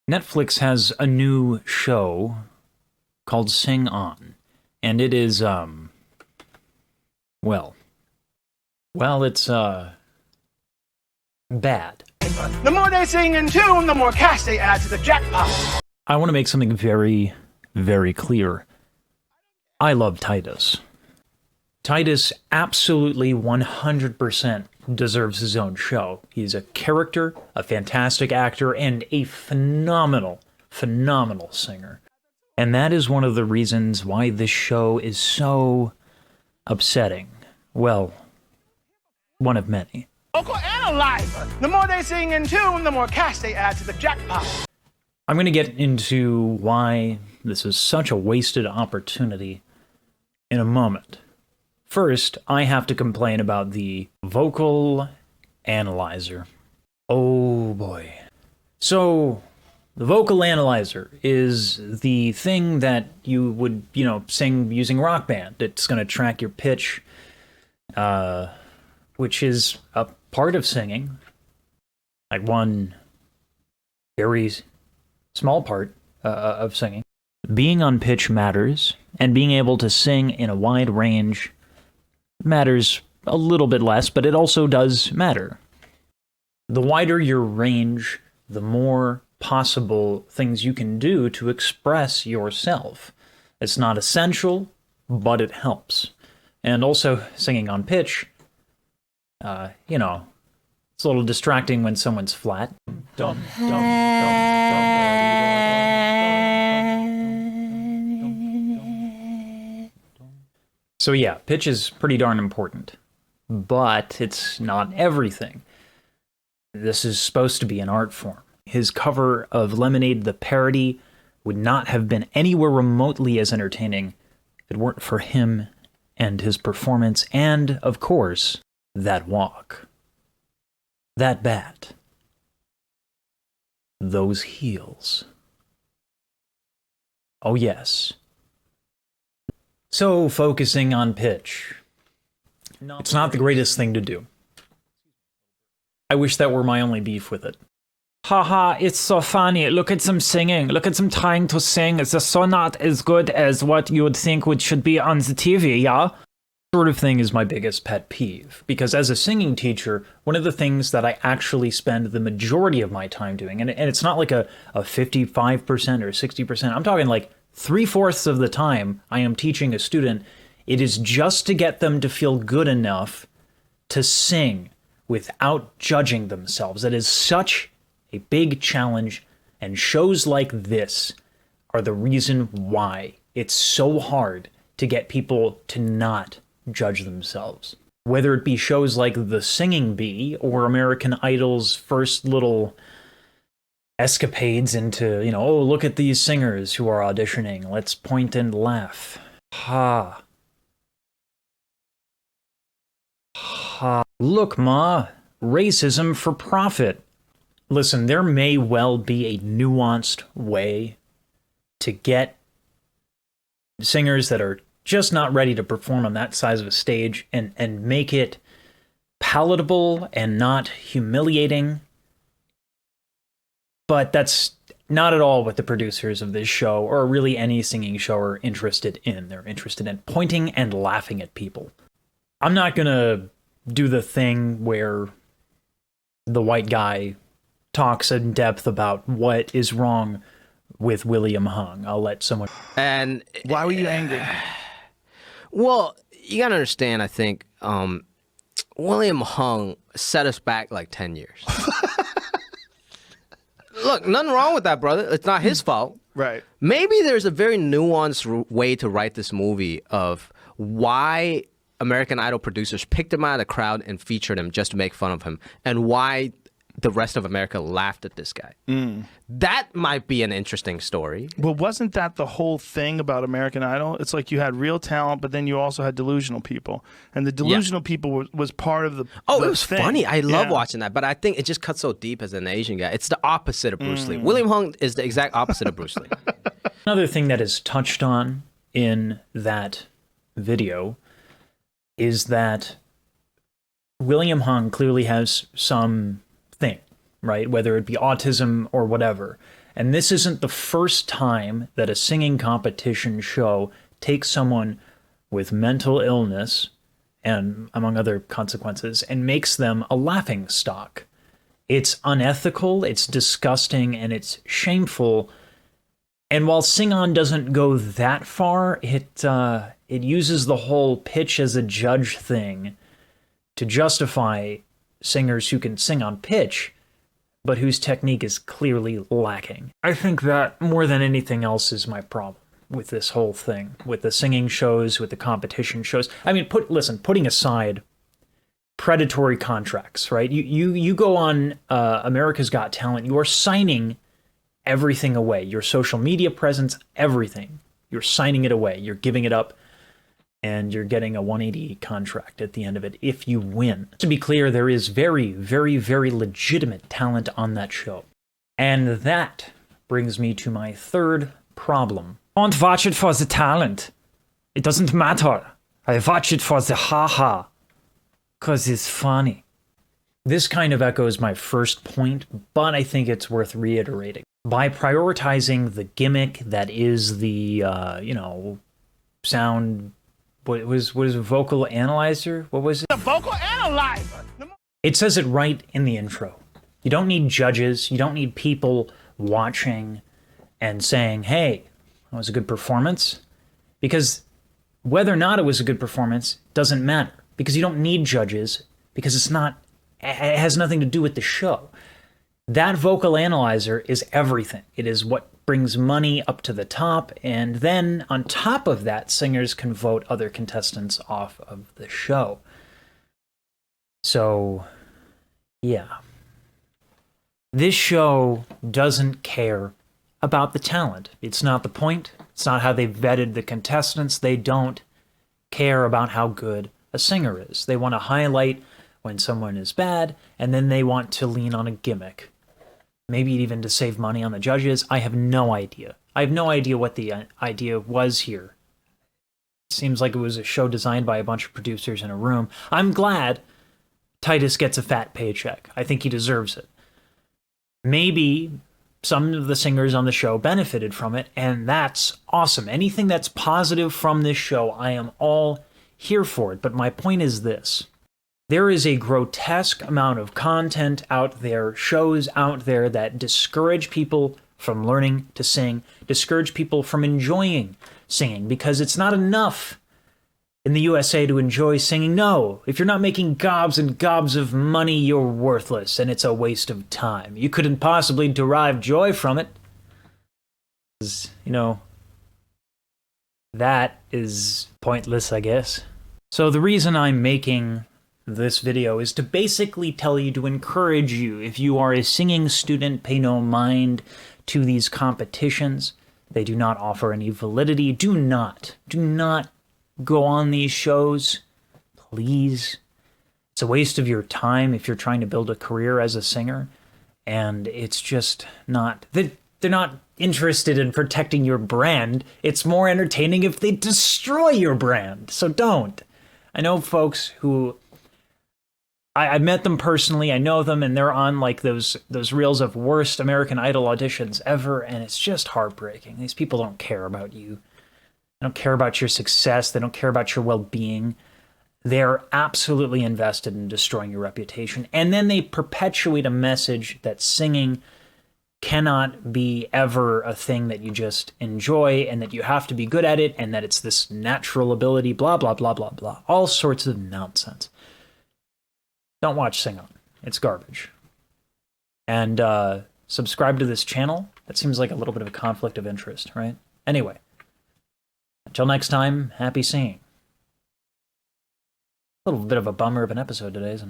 Netflix has a new show called Sing On, and it is well, it's bad. The more they sing in tune, the more cash they add to the jackpot. I want to make something very, very clear. I love Titus. Titus absolutely 100% deserves his own show. He's a character, a fantastic actor, and a phenomenal, phenomenal singer. And that is one of the reasons why this show is so upsetting. Well, one of many. Local analyzer. The more they sing in tune, the more cash they add to the jackpot. I'm going to get into why this is such a wasted opportunity in a moment. First, I have to complain about the vocal analyzer. Oh boy. So, the vocal analyzer is the thing that you would, sing using Rock Band. It's going to track your pitch, which is a part of singing. Like one very small part of singing. Being on pitch matters, and being able to sing in a wide range matters a little bit less, but it also does matter. The wider your range, the more possible things you can do to express yourself. It's not essential, but it helps. And also, singing on pitch, it's a little distracting when someone's flat. So yeah, pitch is pretty darn important, but it's not everything. This is supposed to be an art form. His cover of Lemonade the Parody would not have been anywhere remotely as entertaining if it weren't for him and his performance and, of course, that walk. That bat. Those heels. Oh yes. So, focusing on pitch. It's not the greatest thing to do. I wish that were my only beef with it. Haha, it's so funny. Look at them singing. Look at them trying to sing. It's just so not as good as what you would think should be on the TV, yeah? Sort of thing is my biggest pet peeve, because as a singing teacher, one of the things that I actually spend the majority of my time doing, and it's not like a 55% or 60%, I'm talking like 3/4 of the time I am teaching a student, it is just to get them to feel good enough to sing without judging themselves. That is such a big challenge, and shows like this are the reason why it's so hard to get people to not judge themselves. Whether it be shows like The Singing Bee or American Idol's first little escapades into, oh, look at these singers who are auditioning. Let's point and laugh. Ha. Ha. Look, Ma. Racism for profit. Listen, there may well be a nuanced way to get singers that are just not ready to perform on that size of a stage and make it palatable and not humiliating. But that's not at all what the producers of this show, or really any singing show, are interested in. They're interested in pointing and laughing at people. I'm not gonna do the thing where the white guy talks in depth about what is wrong with William Hung. I'll let someone... And why were you angry? Well, you gotta understand, I think, William Hung set us back like 10 years. Look, nothing wrong with that, brother. It's not his fault. Right. Maybe there's a very nuanced way to write this movie of why American Idol producers picked him out of the crowd and featured him just to make fun of him, and why the rest of America laughed at this guy. That might be an interesting story. Well, wasn't that the whole thing about American Idol? It's like you had real talent, but then you also had delusional people. And the delusional people was part of the Oh, it was thing. funny. I love watching that. But I think it just cuts so deep as an Asian guy. It's the opposite of Bruce Lee. William Hung is the exact opposite of Bruce Lee. Another thing that is touched on in that video is that William Hung clearly has some thing, right? Whether it be autism or whatever. And this isn't the first time that a singing competition show takes someone with mental illness and among other consequences and makes them a laughing stock. It's unethical, it's disgusting, and it's shameful. And while Sing On doesn't go that far, it uses the whole pitch as a judge thing to justify singers who can sing on pitch, but whose technique is clearly lacking. I think that more than anything else is my problem with this whole thing, with the singing shows, with the competition shows. I mean, putting aside predatory contracts, right? You go on America's Got Talent, you are signing everything away. Your social media presence, everything. You're signing it away. You're giving it up, and you're getting a 180 contract at the end of it if you win. To be clear, there is very, very, very legitimate talent on that show. And that brings me to my third problem. Don't watch it for the talent. It doesn't matter. I watch it for the haha. 'Cause it's funny. This kind of echoes my first point, but I think it's worth reiterating. By prioritizing the gimmick that is the, sound, what is a vocal analyzer? What was it? The vocal analyzer. It says it right in the intro. You don't need judges. You don't need people watching and saying, hey, that was a good performance. Because whether or not it was a good performance doesn't matter. Because you don't need judges. Because it has nothing to do with the show. That vocal analyzer is everything. It is what brings money up to the top. And then on top of that, singers can vote other contestants off of the show. So, yeah. This show doesn't care about the talent. It's not the point. It's not how they vetted the contestants. They don't care about how good a singer is. They want to highlight when someone is bad, and then they want to lean on a gimmick. Maybe even to save money on the judges. I have no idea. I have no idea what the idea was here. It seems like it was a show designed by a bunch of producers in a room. I'm glad Titus gets a fat paycheck. I think he deserves it. Maybe some of the singers on the show benefited from it, and that's awesome. Anything that's positive from this show, I am all here for it. But my point is this. There is a grotesque amount of content out there, shows out there that discourage people from learning to sing, discourage people from enjoying singing, because it's not enough in the USA to enjoy singing. No, if you're not making gobs and gobs of money, you're worthless, and it's a waste of time. You couldn't possibly derive joy from it. That is pointless, I guess. So the reason I'm making this video is to basically tell you, to encourage you, if you are a singing student, pay no mind to these competitions. They do not offer any validity. Do not go on these shows, please. It's a waste of your time if you're trying to build a career as a singer, and it's just not. They're not interested in protecting your brand. It's more entertaining if they destroy your brand, so don't. I know folks who I met them personally, I know them, and they're on like those reels of worst American Idol auditions ever, and it's just heartbreaking. These people don't care about you. They don't care about your success. They don't care about your well-being. They're absolutely invested in destroying your reputation. And then they perpetuate a message that singing cannot be ever a thing that you just enjoy, and that you have to be good at it, and that it's this natural ability, blah, blah, blah, blah, blah. All sorts of nonsense. Don't watch Sing On. It's garbage. And subscribe to this channel. That seems like a little bit of a conflict of interest, right? Anyway, until next time, happy singing. A little bit of a bummer of an episode today, isn't it?